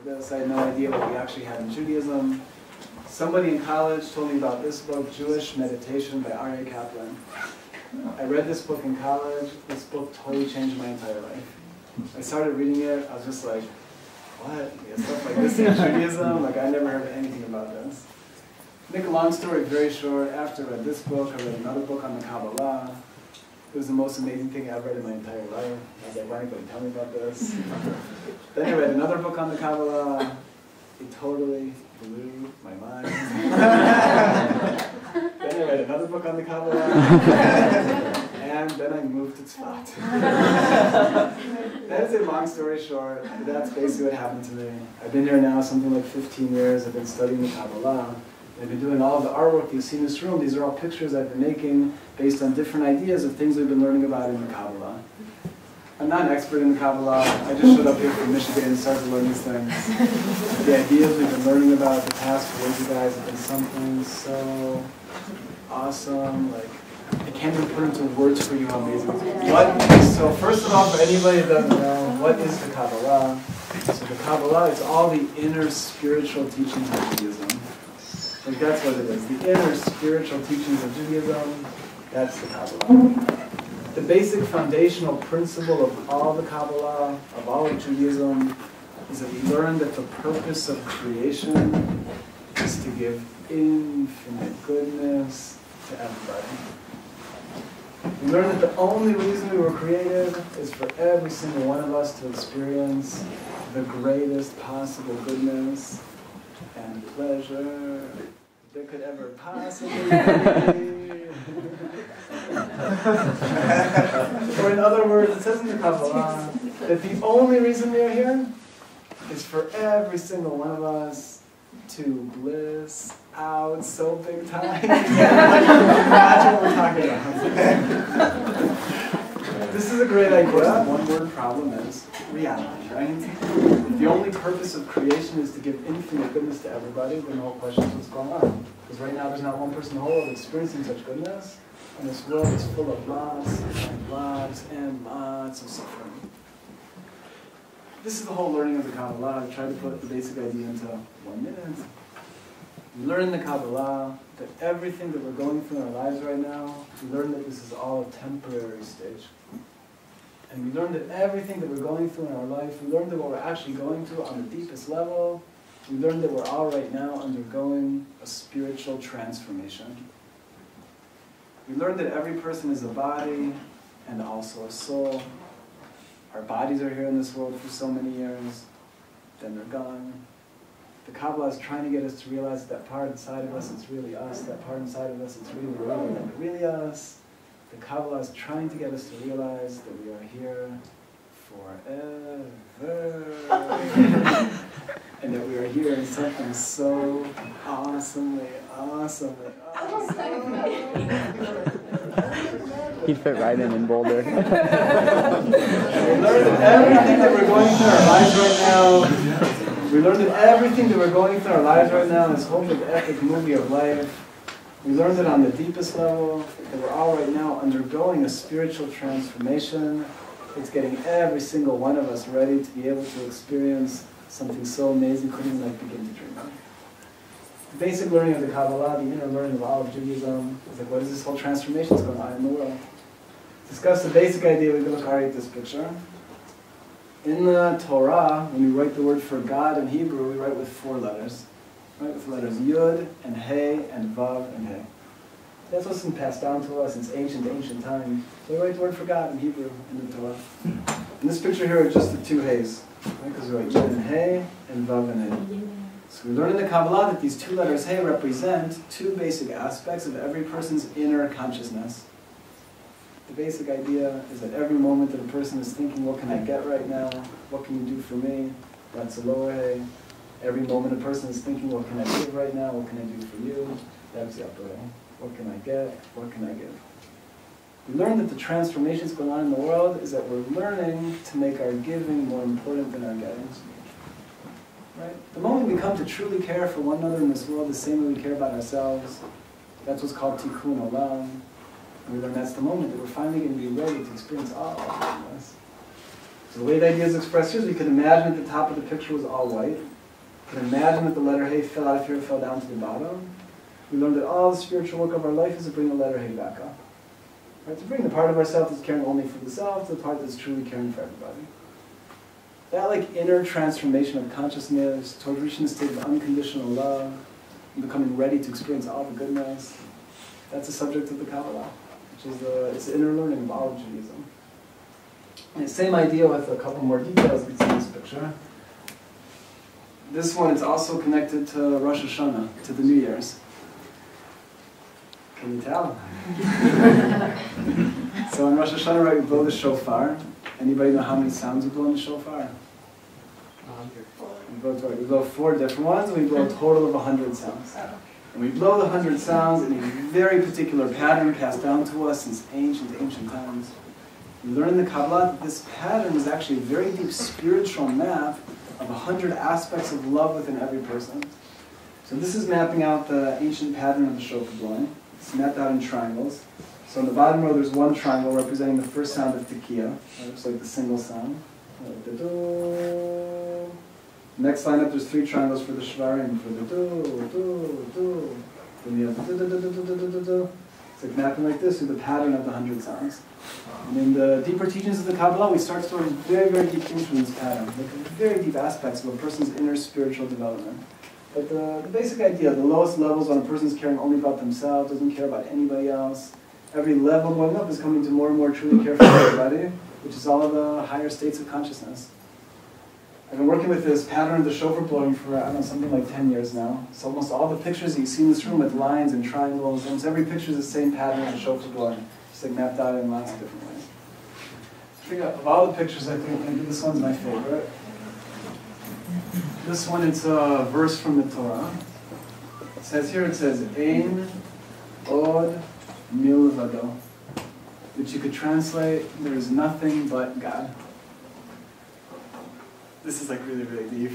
this. I had no idea what we actually had in Judaism. Somebody in college told me about this book, Jewish Meditation by Aryeh Kaplan. I read this book in college. This book totally changed my entire life. I started reading it. I was just like, what? Yeah, stuff like this in Judaism? Like, I never heard anything about this. To make a long story very short, after I read this book, I read another book on the Kabbalah. It was the most amazing thing I've read in my entire life. I was like, why anybody tell me about this? Then I read another book on the Kabbalah. It totally blew my mind. Then I read another book on the Kabbalah. And then I moved to Tzfat. That is a long story short. That's basically what happened to me. I've been here now something like 15 years. I've been studying the Kabbalah. I've been doing all of the artwork you see in this room. These are all pictures I've been making based on different ideas of things we've been learning about in the Kabbalah. I'm not an expert in the Kabbalah. I just showed up here from Michigan and started to learn these things. The ideas we've been learning about the past 4 years, you guys, have been something so awesome. Like, I can't even put into words for you how amazing it is. So first of all, for anybody that doesn't know, what is the Kabbalah? So the Kabbalah is all the inner spiritual teachings of Judaism. Like, that's what it is. The inner spiritual teachings of Judaism, that's the Kabbalah. The basic foundational principle of all the Kabbalah, of all of Judaism, is that we learn that the purpose of creation is to give infinite goodness to everybody. We learn that the only reason we were created is for every single one of us to experience the greatest possible goodness and pleasure there could ever possibly be. Or in other words, it says in the Kabbalah that the only reason we are here is for every single one of us to bliss out so big time. Imagine what we're talking about. This is a great idea. One word problem is reality, right? If the only purpose of creation is to give infinite goodness to everybody, then the whole question is what's going on. Because right now there's not one person in the whole world experiencing such goodness, and this world is full of lots and lots and lots of suffering. This is the whole learning of the Kabbalah. I've tried to put the basic idea into 1 minute. We learn in the Kabbalah that everything that we're going through in our lives right now, we learn that this is all a temporary stage. And we learn that everything that we're going through in our life, we learn that what we're actually going through on the deepest level, we learn that we're all right now undergoing a spiritual transformation. We learn that every person is a body and also a soul. Our bodies are here in this world for so many years, then they're gone. The Kabbalah is trying to get us to realize that part inside of us is really us, that part inside of us is really us. The Kabbalah is trying to get us to realize that we are here forever. And that we are here in something so awesome. He'd fit right in Boulder. We learned that everything that we're going through in our lives right now, we learned that everything that we're going through in our lives right now, this whole big epic movie of life, we learned that on the deepest level, that we're all right now undergoing a spiritual transformation. It's getting every single one of us ready to be able to experience something so amazing we couldn't even begin to dream of. The basic learning of the Kabbalah, the inner learning of all of Judaism, is like, what is this whole transformation that's going on in the world? To discuss the basic idea, we can look already at this picture. In the Torah, when we write the word for God in Hebrew, we write with 4 letters. Right, with the letters Yud and Hey and Vav and Hey. That's what's been passed down to us since ancient time. So we write the word for God in Hebrew in the Torah. In this picture here are just the 2 Heys. Right, because we write Yud and Hey and Vav and Hey. So we learn in the Kabbalah that these 2 letters Hey represent 2 basic aspects of every person's inner consciousness. The basic idea is that every moment that a person is thinking, what can I get right now? What can you do for me? That's the lower Hey. Every moment a person is thinking, what can I give right now? What can I do for you? That's the upper Hey. What can I get? What can I give? We learn that the transformations going on in the world is that we're learning to make our giving more important than our getting. Right? The moment we come to truly care for one another in this world the same way we care about ourselves, that's what's called Tikkun Olam. And we learn that's the moment that we're finally going to be ready to experience all of this. So the way the idea is expressed here is we can imagine at the top of the picture was all white. You can imagine that the letter Hey fell out of here and fell down to the bottom. We learned that all the spiritual work of our life is to bring the letter Hey back up. Right? To bring the part of ourselves that's caring only for the self to the part that's truly caring for everybody. That like inner transformation of consciousness toward reaching a state of unconditional love and becoming ready to experience all the goodness, that's the subject of the Kabbalah, which is it's the inner learning of all of Judaism. And the same idea with a couple more details we see in this picture. This one is also connected to Rosh Hashanah, to the New Year's. Can you tell? So in Rosh Hashanah, right, we blow the shofar. Anybody know how many sounds we blow in the shofar? 100. We blow 4 different ones, and we blow a total of 100 sounds. And we blow the 100 sounds in a very particular pattern passed down to us since ancient times. We learn in the Kabbalah that this pattern is actually a very deep spiritual map of 100 aspects of love within every person. So this is mapping out the ancient pattern of the shofar blowing. It's mapped out in triangles. So in the bottom row there's one triangle representing the first sound of tekiah. It's like the single sound. Next line up there's 3 triangles for the shvarim, for the do. Then you have the It's like mapping like this through the pattern of the 100 sounds. And in the deeper teachings of the Kabbalah, we start to learn very, very deep things from this pattern, like very deep aspects of a person's inner spiritual development. But the basic idea, the lowest levels when a person's caring only about themselves, doesn't care about anybody else. Every level going up is coming to more and more truly care for everybody, which is all of the higher states of consciousness. I've been working with this pattern of the shofar blowing for, I don't know, something like 10 years now. So almost all the pictures that you see in this room with lines and triangles, almost every picture is the same pattern of the shofar blowing. It's like mapped out in lots of different ways. I think of all the pictures, I think maybe this one's my favorite. This one, it's a verse from the Torah. It says here, it says, Ein od milvado, which you could translate, there is nothing but God. This is like really, really deep.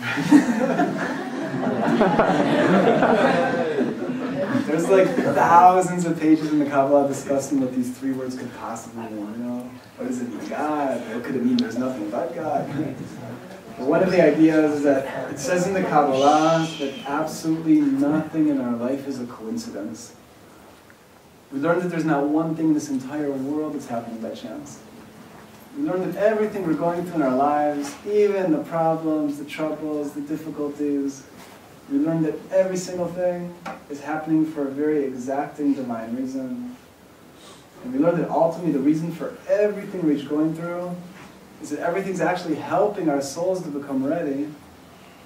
There's like thousands of pages in the Kabbalah discussing what these 3 words could possibly mean. You know, what does it mean, God? What could it mean? There's nothing but God. But one of the ideas is that it says in the Kabbalah that absolutely nothing in our life is a coincidence. We learned that there's not one thing in this entire world that's happening by chance. We learn that everything we're going through in our lives, even the problems, the troubles, the difficulties, we learn that every single thing is happening for a very exacting divine reason. And we learn that ultimately the reason for everything we're going through is that everything's actually helping our souls to become ready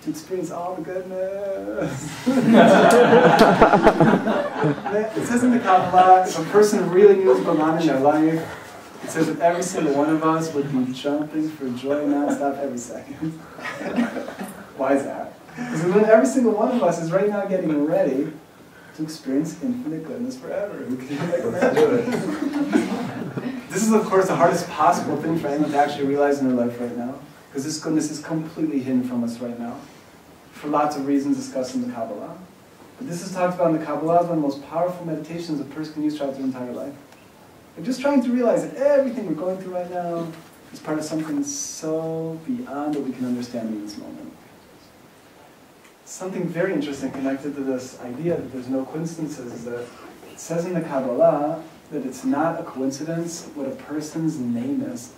to experience all the goodness. It says in the Kabbalah, if a person really knew what's going on in their life, it says that every single one of us would be jumping for joy nonstop every second. Why is that? Because every single one of us is right now getting ready to experience infinite goodness forever. Who can imagine it? This is, of course, the hardest possible thing for anyone to actually realize in their life right now. Because this goodness is completely hidden from us right now. For lots of reasons discussed in the Kabbalah. But this is talked about in the Kabbalah as one of the most powerful meditations a person can use throughout their entire life. We're just trying to realize that everything we're going through right now is part of something so beyond what we can understand in this moment. Something very interesting connected to this idea that there's no coincidences is that it says in the Kabbalah that it's not a coincidence what a person's name is.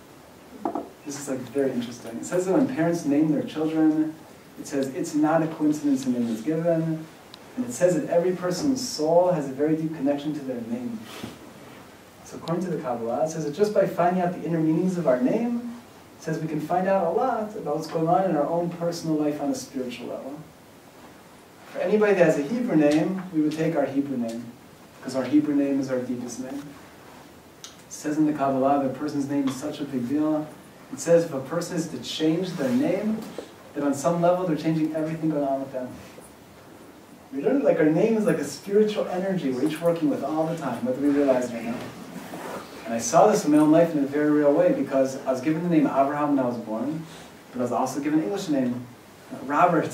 This is like very interesting. It says that when parents name their children, it says it's not a coincidence the name is given, and it says that every person's soul has a very deep connection to their name. So according to the Kabbalah, it says that just by finding out the inner meanings of our name, it says we can find out a lot about what's going on in our own personal life on a spiritual level. For anybody that has a Hebrew name, we would take our Hebrew name, because our Hebrew name is our deepest name. It says in the Kabbalah that a person's name is such a big deal. It says if a person is to change their name, then on some level they're changing everything going on with them. We learned like our name is like a spiritual energy we're each working with all the time, whether we realize it or not. And I saw this in my own life in a very real way because I was given the name Abraham when I was born, but I was also given an English name, Robert.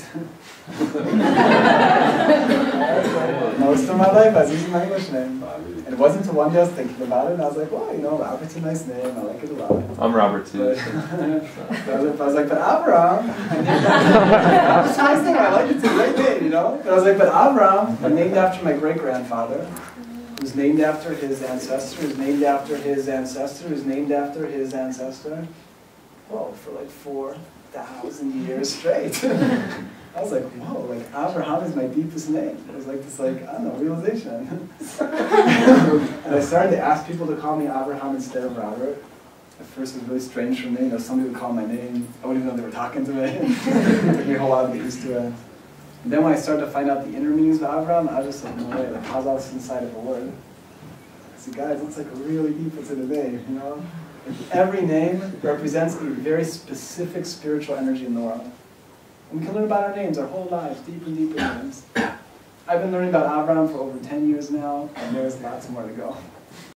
Most of my life I was using my English name. And it wasn't until one day I was thinking about it and I was like, well, you know, Robert's a nice name, I like it a lot. I'm Robert too. But I was like, but Abraham, it's a nice name, I like it too. know? But I was like, but Abraham, I'm named after my great-grandfather, who's named after his ancestor, who's named after his ancestor, who's named after his ancestor. Whoa, for like 4,000 years straight. I was like, whoa, like Abraham is my deepest name. It was like this, like, I don't know, realization. And I started to ask people to call me Abraham instead of Robert. At first it was really strange for me. You know, somebody would call my name. I wouldn't even know they were talking to me. It took me a whole while to get used to it. And then when I started to find out the inner meanings of Abraham, I was just like, no way, like, how's all this inside of a word? I said, guys, it's like really deep what's in a name, you know? Like, every name represents a very specific spiritual energy in the world. And we can learn about our names our whole lives, deeper and deeper names. I've been learning about Abraham for over 10 years now, and there's lots more to go.